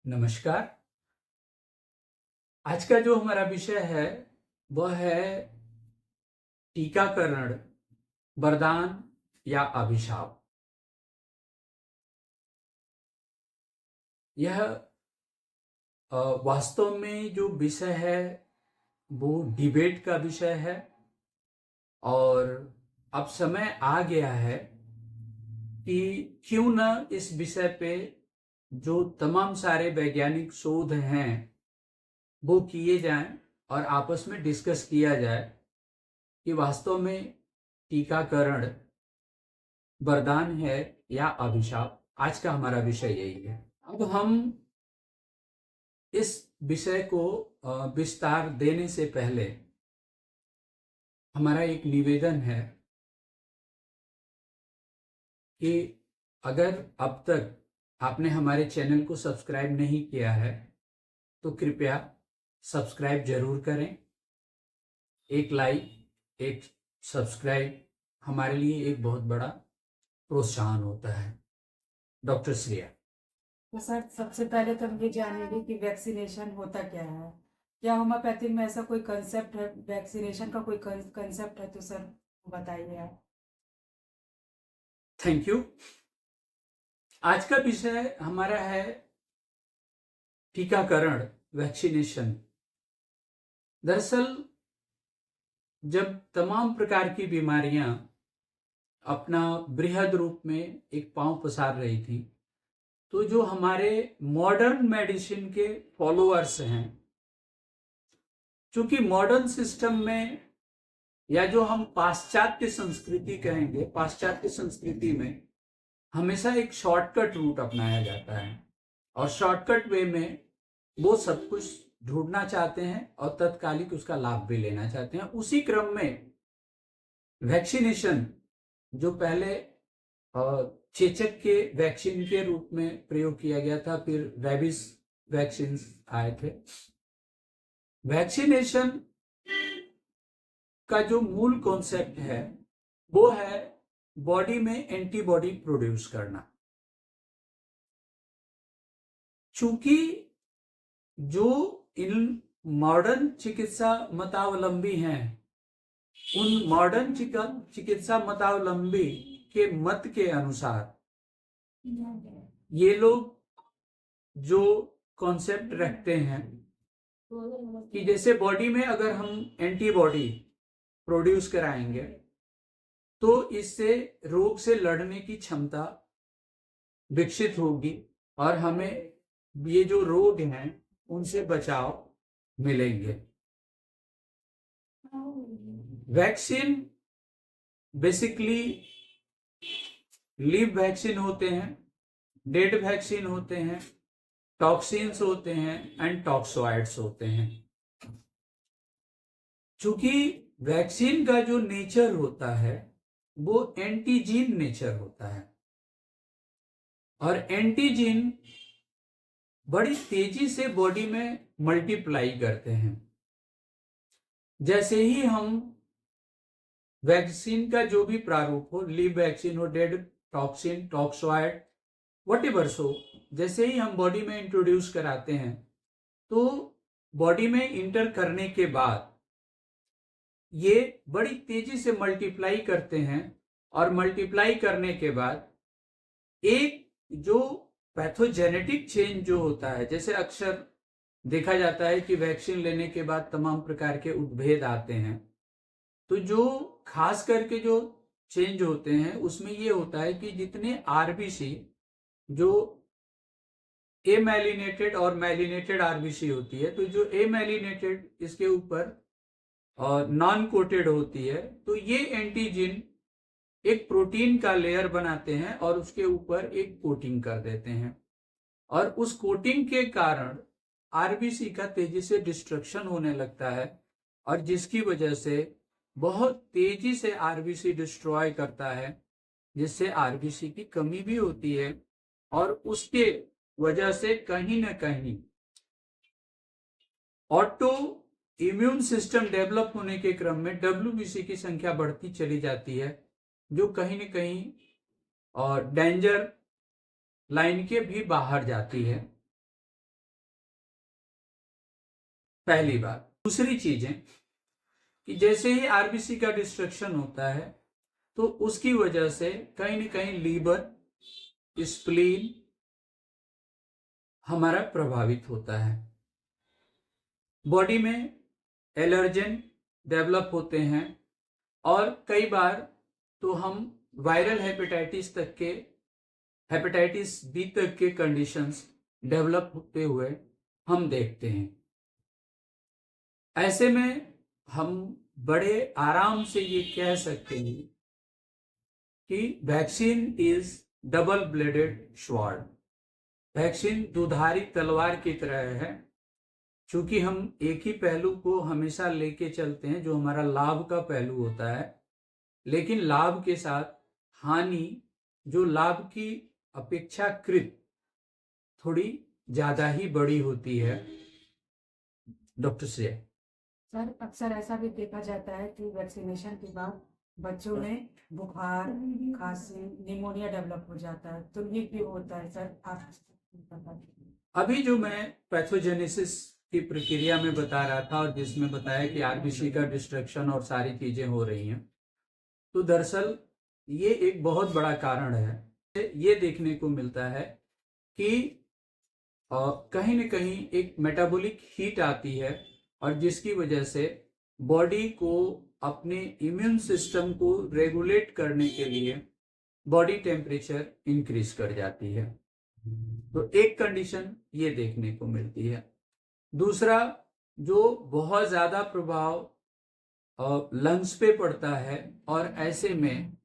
नमस्कार। आज का जो हमारा विषय है वह है टीकाकरण, वरदान या अभिशाप। यह वास्तव में जो विषय है वो डिबेट का विषय है और अब समय आ गया है कि क्यों न इस विषय पे जो तमाम सारे वैज्ञानिक शोध हैं वो किए जाएं और आपस में डिस्कस किया जाए कि वास्तव में टीकाकरण वरदान है या अभिशाप। आज का हमारा विषय यही है। अब हम इस विषय को विस्तार देने से पहले हमारा एक निवेदन है कि अगर अब तक आपने हमारे चैनल को सब्सक्राइब नहीं किया है तो कृपया सब्सक्राइब जरूर करें। एक लाइक, एक सब्सक्राइब हमारे लिए एक बहुत बड़ा प्रोत्साहन होता है। डॉक्टर श्रेया। तो सर, सबसे पहले तो हम ये जानेंगे कि वैक्सीनेशन होता क्या है। क्या होम्योपैथी में ऐसा कोई कंसेप्ट है, वैक्सीनेशन का कोई कंसेप्ट है तो सर बताइए आप। Thank you. आज का विषय हमारा है टीकाकरण, वैक्सीनेशन। दरअसल जब तमाम प्रकार की बीमारियां अपना बृहद रूप में एक पांव पसार रही थी तो जो हमारे मॉडर्न मेडिसिन के फॉलोअर्स हैं, चूंकि मॉडर्न सिस्टम में या जो हम पाश्चात्य संस्कृति कहेंगे, पाश्चात्य संस्कृति में हमेशा एक शॉर्टकट रूट अपनाया जाता है और शॉर्टकट वे में वो सब कुछ ढूंढना चाहते हैं और तत्कालिक उसका लाभ भी लेना चाहते हैं। उसी क्रम में वैक्सीनेशन, जो पहले चेचक के वैक्सीन के रूप में प्रयोग किया गया था, फिर रेबीज वैक्सीन आए थे। वैक्सीनेशन का जो मूल कॉन्सेप्ट है वो है बॉडी में एंटीबॉडी प्रोड्यूस करना। चूंकि जो इन मॉडर्न चिकित्सा मतावलंबी हैं, उन मॉडर्न चिकित्सा मतावलंबी के मत के अनुसार ये लोग जो कॉन्सेप्ट रखते हैं कि जैसे बॉडी में अगर हम एंटीबॉडी प्रोड्यूस कराएंगे तो इससे रोग से लड़ने की क्षमता विकसित होगी और हमें ये जो रोग हैं उनसे बचाव मिलेंगे। वैक्सीन बेसिकली लिव वैक्सीन होते हैं, डेड वैक्सीन होते हैं, टॉक्सिन्स होते हैं एंड टॉक्सोइड्स होते हैं। चूंकि वैक्सीन का जो नेचर होता है वो एंटीजीन नेचर होता है और एंटीजीन बड़ी तेजी से बॉडी में मल्टीप्लाई करते हैं। जैसे ही हम वैक्सीन का जो भी प्रारूप हो, लिव वैक्सीन हो, dead toxin, toxoid, whatever so, जैसे ही हम बॉडी में इंट्रोड्यूस कराते हैं तो बॉडी में इंटर करने के बाद ये बड़ी तेजी से मल्टीप्लाई करते हैं और मल्टीप्लाई करने के बाद एक जो पैथोजेनेटिक चेंज जो होता है, जैसे अक्सर देखा जाता है कि वैक्सीन लेने के बाद तमाम प्रकार के उद्भेद आते हैं, तो जो खास करके जो चेंज होते हैं उसमें ये होता है कि जितने आरबीसी जो एमेलिनेटेड और मेलिनेटेड आरबीसी होती है, तो जो एमेलिनेटेड इसके ऊपर और नॉन कोटेड होती है, तो ये एंटीजन एक प्रोटीन का लेयर बनाते हैं और उसके ऊपर एक कोटिंग कर देते हैं और उस कोटिंग के कारण आरबीसी का तेजी से डिस्ट्रक्शन होने लगता है और जिसकी वजह से बहुत तेजी से आरबीसी डिस्ट्रॉय करता है, जिससे आरबीसी की कमी भी होती है और उसके वजह से कहीं ना कहीं ऑटो इम्यून सिस्टम डेवलप होने के क्रम में डब्ल्यूबीसी की संख्या बढ़ती चली जाती है, जो कहीं ना कहीं और डेंजर लाइन के भी बाहर जाती है। पहली बात। दूसरी चीज है कि जैसे ही आरबीसी का डिस्ट्रक्शन होता है तो उसकी वजह से कहीं न कहीं लीवर, स्प्लीन हमारा प्रभावित होता है। बॉडी में एलर्जन डेवलप होते हैं और कई बार तो हम वायरल हेपेटाइटिस बी तक के कंडीशंस डेवलप होते हुए हम देखते हैं। ऐसे में हम बड़े आराम से ये कह सकते हैं कि vaccine is double bladed sword. Vaccine दुधारी तलवार की तरह है। चूंकि हम एक ही पहलू को हमेशा लेके चलते हैं जो हमारा लाभ का पहलू होता है, लेकिन लाभ के साथ हानि जो लाभ की अपेक्षाकृत थोड़ी ज्यादा ही बड़ी होती है। डॉक्टर श्रेया। सर अक्सर ऐसा भी देखा जाता है कि वैक्सीनेशन के बाद बच्चों में बुखार, खांसी, निमोनिया डेवलप हो जाता है, तो ये क्यों होता है सर? आप बताइए। अभी जो मैं पैथोजेनेसिस की प्रक्रिया में बता रहा था और जिसमें बताया कि आरबीसी का डिस्ट्रक्शन और सारी चीजें हो रही हैं, तो दरअसल ये एक बहुत बड़ा कारण है। ये देखने को मिलता है कि कहीं न कहीं एक मेटाबॉलिक हीट आती है और जिसकी वजह से बॉडी को अपने इम्यून सिस्टम को रेगुलेट करने के लिए बॉडी टेम्परेचर इंक्रीज कर जाती है। तो एक कंडीशन ये देखने को मिलती है। दूसरा जो बहुत ज्यादा प्रभाव लंग्स पे पड़ता है, और ऐसे में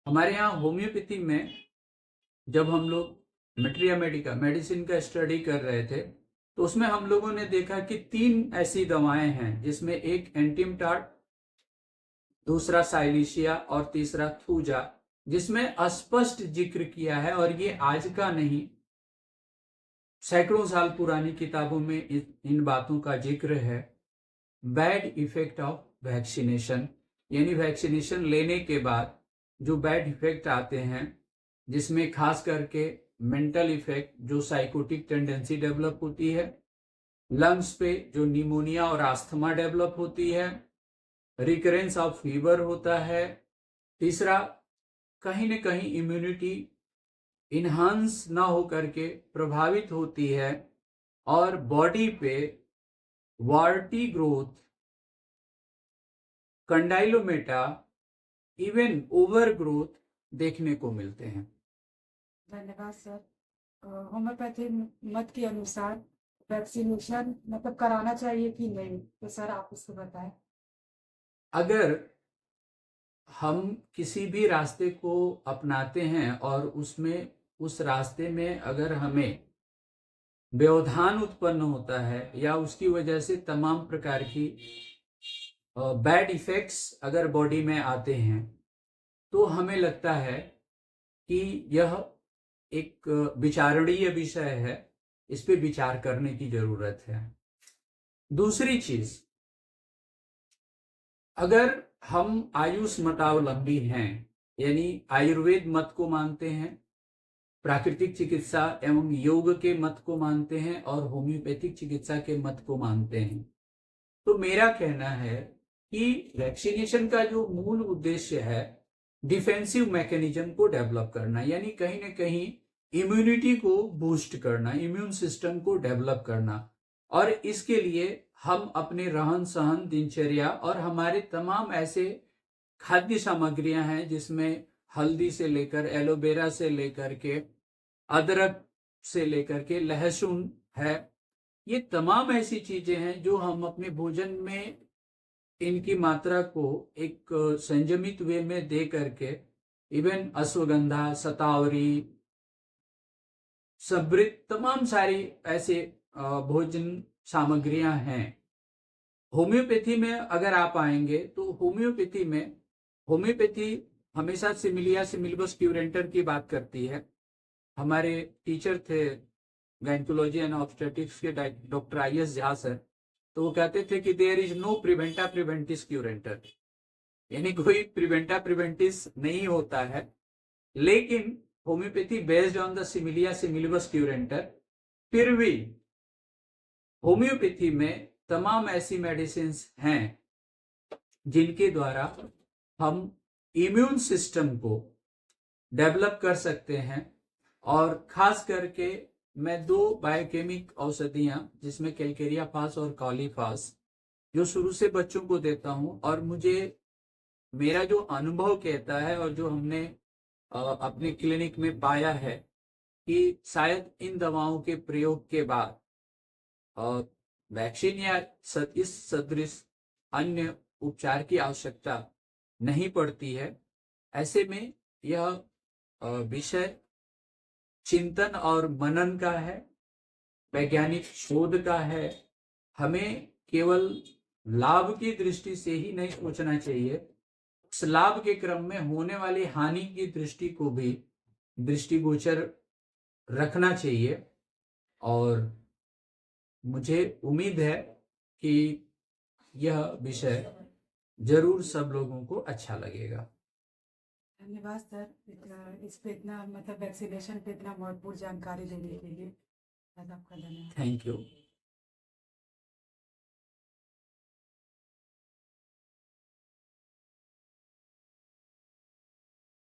हमारे यहाँ होम्योपैथी में जब हम लोग मेडिसिन का स्टडी कर रहे थे तो उसमें हम लोगों ने देखा कि 3 ऐसी दवाएं हैं जिसमें एक एंटीमटाड, दूसरा साइलिशिया और तीसरा थूजा, जिसमें स्पष्ट जिक्र किया है, और ये आज का नहीं, सैकड़ों साल पुरानी किताबों में इन बातों का जिक्र है। बैड इफेक्ट ऑफ वैक्सीनेशन, यानी वैक्सीनेशन लेने के बाद जो बैड इफेक्ट आते हैं, जिसमें खास करके मेंटल इफेक्ट, जो साइकोटिक टेंडेंसी डेवलप होती है, लंग्स पे जो निमोनिया और आस्थमा डेवलप होती है, रिकरेंस ऑफ फीवर होता है, तीसरा कहीं न कहीं इम्यूनिटी इन्हांस ना हो करके प्रभावित होती है, और बॉडी पे वार्टी ग्रोथ, कंडाइलोमेटा, इवन ओवर ग्रोथ देखने को मिलते हैं। धन्यवाद सर। होम्योपैथी मत के अनुसार वैक्सीनेशन मतलब कराना चाहिए कि नहीं, तो सर आप उसको बताएं। अगर हम किसी भी रास्ते को अपनाते हैं और उसमें उस रास्ते में अगर हमें व्यवधान उत्पन्न होता है या उसकी वजह से तमाम प्रकार की बैड इफेक्ट्स अगर बॉडी में आते हैं, तो हमें लगता है कि यह एक विचारणीय विषय है, इस पे विचार करने की जरूरत है। दूसरी चीज, अगर हम आयुष मतावलंबी हैं, यानी आयुर्वेद मत को मानते हैं, प्राकृतिक चिकित्सा एवं योग के मत को मानते हैं और होम्योपैथिक चिकित्सा के मत को मानते हैं, तो मेरा कहना है कि वैक्सीनेशन का जो मूल उद्देश्य है डिफेंसिव मैकेनिज्म को डेवलप करना, यानी कहीं ना कहीं इम्यूनिटी को बूस्ट करना, इम्यून सिस्टम को डेवलप करना। और इसके लिए हम अपने रहन सहन, दिनचर्या और हमारे तमाम ऐसे खाद्य सामग्रियां हैं जिसमें हल्दी से लेकर एलोवेरा से लेकर के अदरक से लेकर के लहसुन है, ये तमाम ऐसी चीजें हैं जो हम अपने भोजन में इनकी मात्रा को एक संयमित वे में दे करके, इवन अश्वगंधा, शतावरी, समृद्ध, तमाम सारी ऐसे भोजन सामग्रियां हैं। होम्योपैथी में अगर आप आएंगे तो होम्योपैथी हमेशा सिमिलिया सिमिलिबस क्यूरेंटर की बात करती है। हमारे टीचर थे गायनेकोलॉजी एंड ऑब्स्टेट्रिक्स के डॉक्टर आई.एस. झा सर, तो वो कहते थे कि देयर इज नो प्रिवेंटा प्रिवेंटिस क्यूरेंटर, यानी कोई प्रिवेंटा प्रिवेंटिस नहीं होता है। लेकिन होम्योपैथी बेस्ड ऑन द सिमिलिया सिमिलिबस क्यूरेंटर, फिर भी होम्योपैथी में तमाम ऐसी मेडिसिन हैं जिनके द्वारा हम इम्यून सिस्टम को डेवलप कर सकते हैं। और खास करके मैं 2 बायोकेमिक औषधियां जिसमें कैलकेरिया फास और कॉलीफास जो शुरू से बच्चों को देता हूं, और मुझे मेरा जो अनुभव कहता है और जो हमने अपने क्लिनिक में पाया है कि शायद इन दवाओं के प्रयोग के बाद वैक्सीन या इस सदृश अन्य उपचार की आवश्यकता नहीं पड़ती है। ऐसे में यह विषय चिंतन और मनन का है, वैज्ञानिक शोध का है। हमें केवल लाभ की दृष्टि से ही नहीं सोचना चाहिए, उस लाभ के क्रम में होने वाली हानि की दृष्टि को भी दृष्टिगोचर रखना चाहिए। और मुझे उम्मीद है कि यह विषय जरूर सब लोगों को अच्छा लगेगा। धन्यवाद सर, इस पे इतना मतलब वैक्सीनेशन पे इतना महत्वपूर्ण जानकारी देने के लिए। आपका धन्यवाद। Thank you.